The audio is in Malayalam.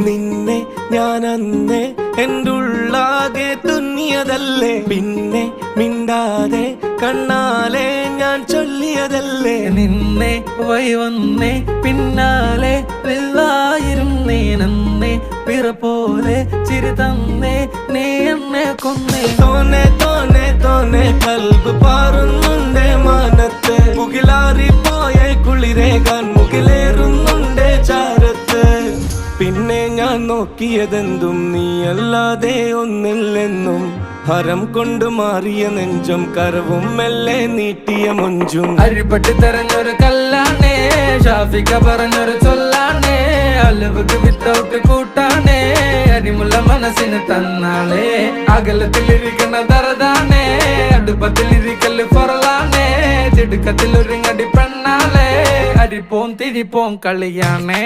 നിന്നെ ഞാൻ അന്നേ എൻ്റെ ഉള്ളാകെ തുന്നിയതല്ലേ, പിന്നെ മിണ്ടാതെ കണ്ണാലെ ഞാൻ ചൊല്ലിയതല്ലേ. നിന്നെ വന്നേ പിന്നാലെ വെള്ളായിരുന്നേ, നന്നേ പിറ പോലെ ചിരി തന്നേ, നീ എന്നെ കൊന്നേ. തോനെ തോനെ തോനെ കൽബ് പാറുന്നുണ്ട് മാനത്ത്, മുകിലാറിപ്പോയ കുളിരേകാൻ മുകിലേറുന്നുണ്ട് ചാരത്ത്. പിന്നെ ഞാൻ നോക്കിയതെന്തും നീയല്ലാതെ ഒന്നില്ലെന്നും, ഹരം കൊണ്ട് മാറിയ നെഞ്ചും കരവും മെല്ലെ നീട്ടിയ മൊഞ്ചും. അരിപ്പട്ടി തെരഞ്ഞൊരു കല്ലാണേ, ഷാഫിക്ക പറഞ്ഞൊരു ചൊല്ലാണേ, അലവുക്ക് വിത്തൗട്ട് കൂട്ടാണേ, അരിമുള്ള മനസ്സിന് തന്നാളേ. അകലത്തിലിരിക്കണ ദറതാണേ, അടുപ്പത്തിലിരിക്കല് പൊറലാണേ, തിടുക്കത്തിലൊരുങ്ങടി പെണ്ണാളേ, അരിപ്പോം തിരിപ്പോം കളിയാണേ.